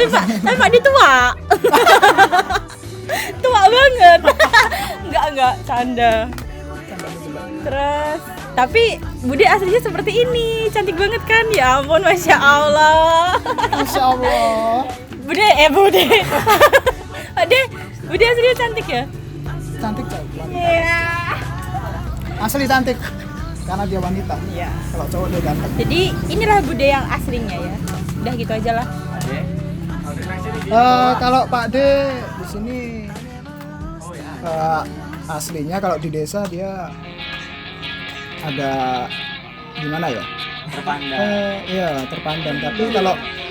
tapi Pak dia tua. Tua banget. Enggak, canda. Terus tapi Bude aslinya seperti ini, cantik banget kan? Ya ampun, Masya Allah. Masya Allah. Bude. Bude aslinya cantik ya? Cantik cowok. Iya. Asli cantik. Karena dia wanita. Iya. Kalau cowok dia ganteng. Jadi inilah Bude yang aslinya ya. Udah gitu aja lah. Kalau Pak D di sini aslinya kalau di desa dia agak gimana ya? Terpandang. Iya, terpandang. Tapi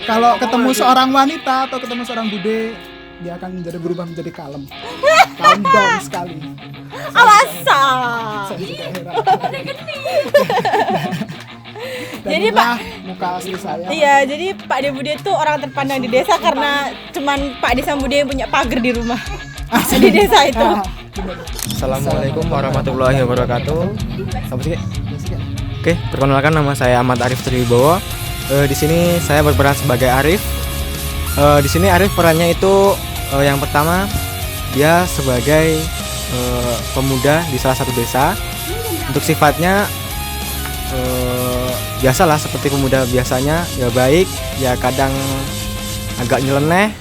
kalau ketemu seorang wanita atau ketemu seorang Bude, dia akan berubah menjadi kalem. Kalem down sekali. Awasa. Saya juga heran. Dan Jadi inilah muka asli saya. Iya, jadi Pak De Bude tuh orang terpandang di desa karena cuman Pak De sama Bude yang punya pagar di rumah. Di desa itu. Assalamualaikum warahmatullahi wabarakatuh. Apa sih? Oke, perkenalkan nama saya Ahmad Arif Triwibowo. Di sini saya berperan sebagai Arif. Di sini Arif perannya itu yang pertama dia sebagai pemuda di salah satu desa. Untuk sifatnya biasalah seperti pemuda biasanya, ya baik, ya kadang agak nyeleneh.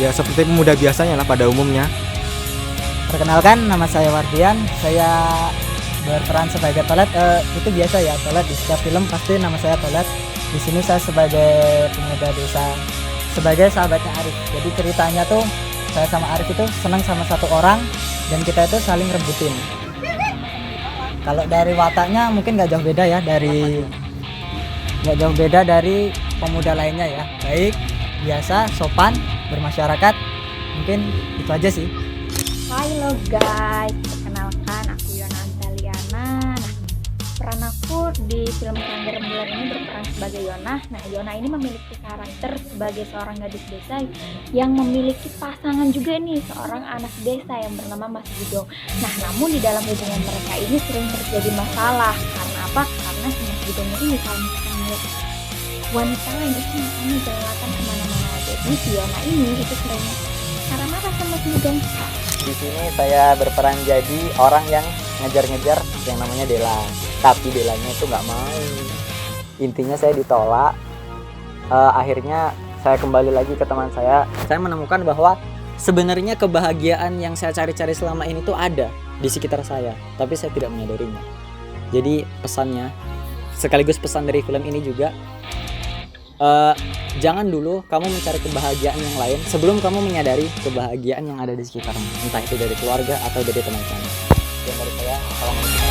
Ya seperti pemuda biasanya lah pada umumnya. Perkenalkan, nama saya Wardian. Saya berperan sebagai Tolet. Itu biasa ya, Tolet di setiap film pasti nama saya Tolet. Di sini saya sebagai pemuda desa, sebagai sahabatnya Arif. Jadi ceritanya tuh saya sama Arif itu senang sama satu orang dan kita itu saling rebutin. Kalau dari wataknya mungkin nggak jauh beda ya dari pemuda lainnya ya. Baik, biasa, sopan, bermasyarakat. Mungkin itu aja sih. Halo guys, perkenalkan aku Yona Antaliana. Nah, peran aku di film Kelanggar Rembulan ini berperan sebagai Yona. Nah, Yona ini memiliki karakter sebagai seorang gadis desa yang memiliki pasangan juga nih, seorang anak desa yang bernama Mas Gudong. Nah, namun di dalam hubungan mereka ini sering terjadi masalah. Karena apa? Karena si Mas Gudong ini kalau misalkan melihat wanita lain itu makanya jalan kemana-mana. Jadi si Yona ini itu sering marah-marah sama Mas Gudong. Di sini saya berperan jadi orang yang ngejar-ngejar yang namanya Dela. Tapi Delanya itu nggak mau. Intinya saya ditolak. Akhirnya saya kembali lagi ke teman saya. Saya menemukan bahwa sebenarnya kebahagiaan yang saya cari-cari selama ini tuh ada di sekitar saya. Tapi saya tidak menyadarinya. Jadi pesannya, sekaligus pesan dari film ini juga, jangan dulu kamu mencari kebahagiaan yang lain sebelum kamu menyadari kebahagiaan yang ada di sekitarmu, entah itu dari keluarga atau dari teman-teman. Dan dari saya, assalamualaikum.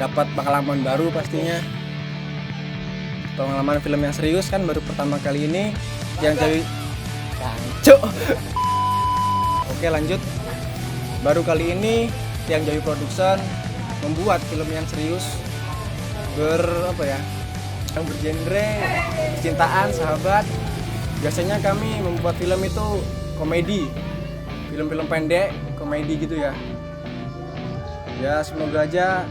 Dapat pengalaman baru pastinya. Pengalaman film yang serius kan baru pertama kali ini yang jadi Cuk. Oke, lanjut. Baru kali ini yang jadi production membuat film yang serius yang bergenre cintaan, sahabat. Biasanya kami membuat film itu komedi, film-film pendek komedi gitu ya. Ya semoga aja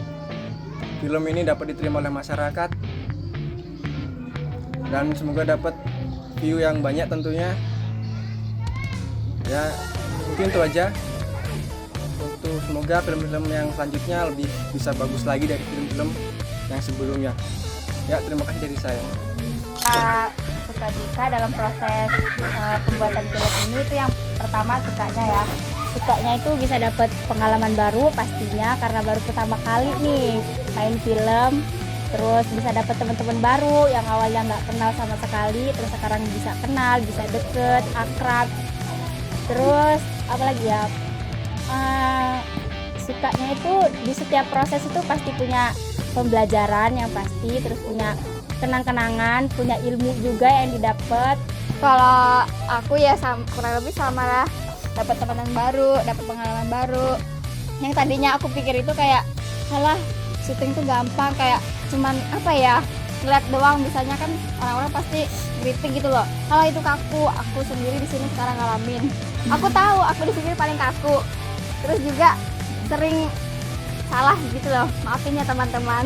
film ini dapat diterima oleh masyarakat dan semoga dapat view yang banyak tentunya. Ya mungkin itu aja. Untuk semoga film-film yang selanjutnya lebih bisa bagus lagi dari film-film yang sebelumnya. Ya terima kasih dari saya. Suka duka dalam proses pembuatan film ini itu yang pertama sukanya ya. Sukanya itu bisa dapat pengalaman baru pastinya karena baru pertama kali nih main film. Terus bisa dapat teman-teman baru yang awalnya nggak kenal sama sekali, terus sekarang bisa kenal, bisa deket, akrab. Terus apalagi ya? Sukanya itu di setiap proses itu pasti punya pembelajaran yang pasti, terus punya kenang-kenangan, punya ilmu juga yang didapat. Kalau aku ya kurang lebih sama lah, dapat teman baru, dapat pengalaman baru. Yang tadinya aku pikir itu kayak, alah syuting tuh gampang, kayak cuman apa ya, ngeliat doang. Misalnya kan orang-orang pasti kritik gitu loh. Kalau itu kaku, aku sendiri di sini sekarang ngalamin. Aku tahu aku di sini paling kaku. Terus juga sering salah gitu loh. Maafin ya teman-teman.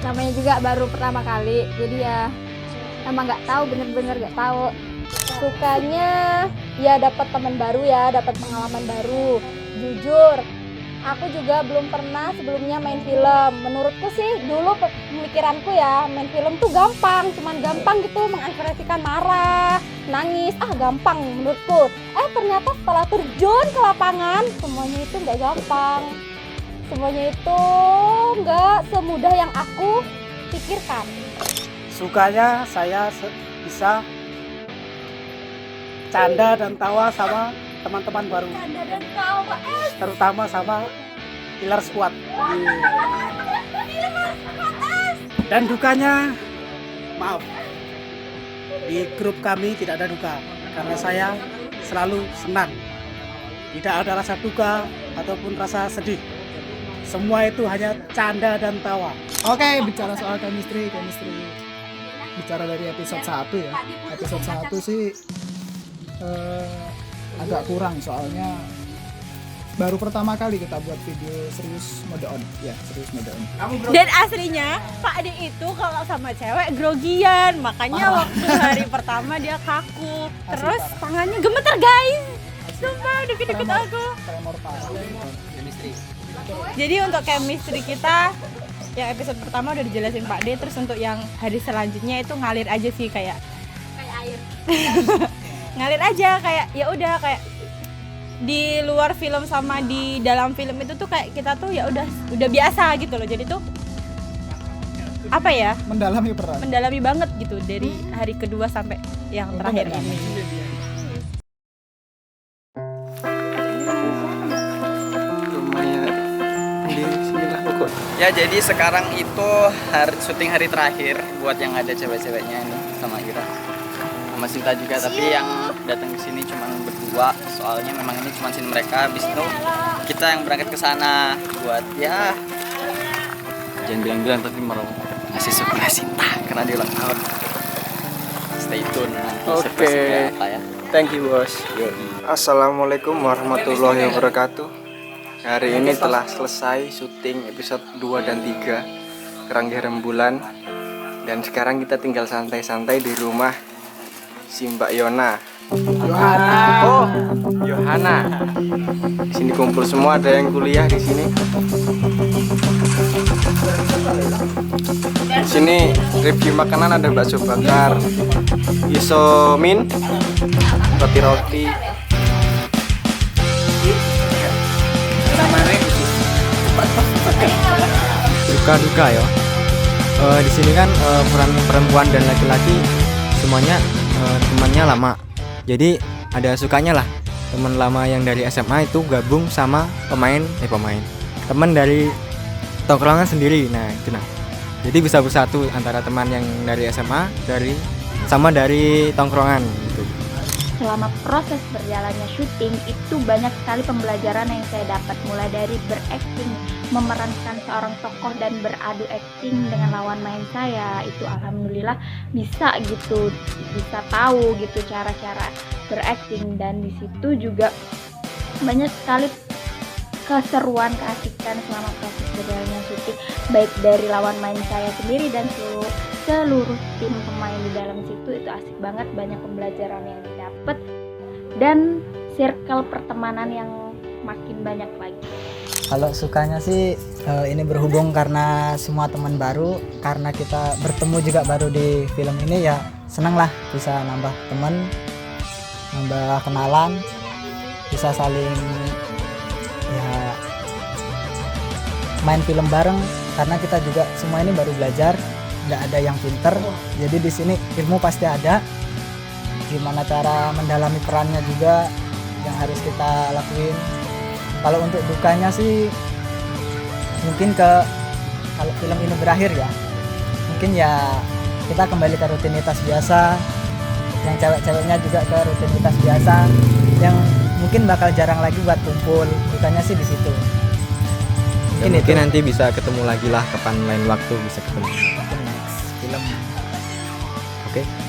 Namanya juga baru pertama kali. Jadi ya emang nggak tahu, bener-bener nggak tahu. Sukanya ya dapat teman baru ya, dapat pengalaman baru. Jujur, aku juga belum pernah sebelumnya main film. Menurutku sih dulu pemikiranku ya main film tuh gampang, cuman gampang gitu mengekspresikan marah, nangis, gampang menurutku. Ternyata setelah terjun ke lapangan semuanya itu nggak gampang. Semuanya itu nggak semudah yang aku pikirkan. Sukanya saya bisa canda dan tawa sama teman-teman baru. Canda dan tawa. Terutama sama Killer Squad. Dan dukanya, maaf, di grup kami tidak ada duka karena saya selalu senang. Tidak ada rasa duka ataupun rasa sedih. Semua itu hanya canda dan tawa. Oke, bicara soal chemistry. Bicara dari episode 1 ya. Episode 1 sih agak kurang soalnya baru pertama kali kita buat video serius mode on. Ya, serius mode on. Dan aslinya Pak Ade itu kalau sama cewek grogian, makanya waktu hari pertama dia kaku. Terus tangannya gemeter guys. Sumpah deket-deket aku. Tremor parah. Jadi untuk chemistry kita yang episode pertama udah dijelasin Pak D, terus untuk yang hari selanjutnya itu ngalir aja sih kayak air. ngalir aja kayak ya udah kayak di luar film sama di dalam film itu tuh kayak kita tuh ya udah biasa gitu loh. Jadi tuh apa ya? Mendalami peran. Mendalami banget gitu dari hari kedua sampai yang terakhir ini. Ya jadi sekarang itu syuting hari terakhir buat yang ada cewek-ceweknya ini sama Ira, sama Sinta juga. Tapi yang datang ke sini cuma berdua, soalnya memang ini cuma scene mereka. Habis itu kita yang berangkat ke sana buat ya jangan bilang-bilang tapi mau ngasih surprise Sinta karena dia ulang tahun. Stay tune nanti surprise-nya apa ya. Thank you bos. Assalamualaikum warahmatullahi wabarakatuh. Hari ini telah selesai syuting episode 2 dan 3 Kerangga Rembulan. Dan sekarang kita tinggal santai-santai di rumah si Mbak Yona. Yohana. Di sini kumpul semua, ada yang kuliah di sini. Di sini review makanan, ada bakso bakar, isomin, roti-roti. Duka ya. Di sini kan peran perempuan dan laki-laki semuanya temannya lama. Jadi ada sukanya lah. Teman lama yang dari SMA itu gabung sama teman dari tongkrongan sendiri. Nah, itu nah. Jadi bisa bersatu antara teman yang dari SMA sama dari tongkrongan gitu. Selama proses berjalannya syuting itu banyak sekali pembelajaran yang saya dapat, mulai dari berakting, memerankan seorang tokoh dan beradu akting dengan lawan main saya. Itu alhamdulillah bisa gitu, bisa tahu gitu cara-cara berakting. Dan di situ juga banyak sekali keseruan, keasikan selama proses berjalannya syuting, baik dari lawan main saya sendiri dan seluruh tim pemain di dalam situ. Itu asik banget, banyak pembelajaran yang didapat dan circle pertemanan yang makin banyak lagi. Kalau sukanya sih ini berhubung karena semua teman baru, karena kita bertemu juga baru di film ini ya, senang lah bisa nambah temen, nambah kenalan, bisa saling ya main film bareng, karena kita juga semua ini baru belajar, nggak ada yang pinter, jadi di sini ilmu pasti ada. Gimana cara mendalami perannya juga yang harus kita lakuin. Kalau untuk dukanya sih mungkin kalau film ini berakhir ya, mungkin ya kita kembali ke rutinitas biasa, yang cewek-ceweknya juga ke rutinitas biasa, yang mungkin bakal jarang lagi buat kumpul. Dukanya sih di situ. Mungkin nanti bisa ketemu lagi lah, kapan lain waktu bisa ketemu. Next film. Oke.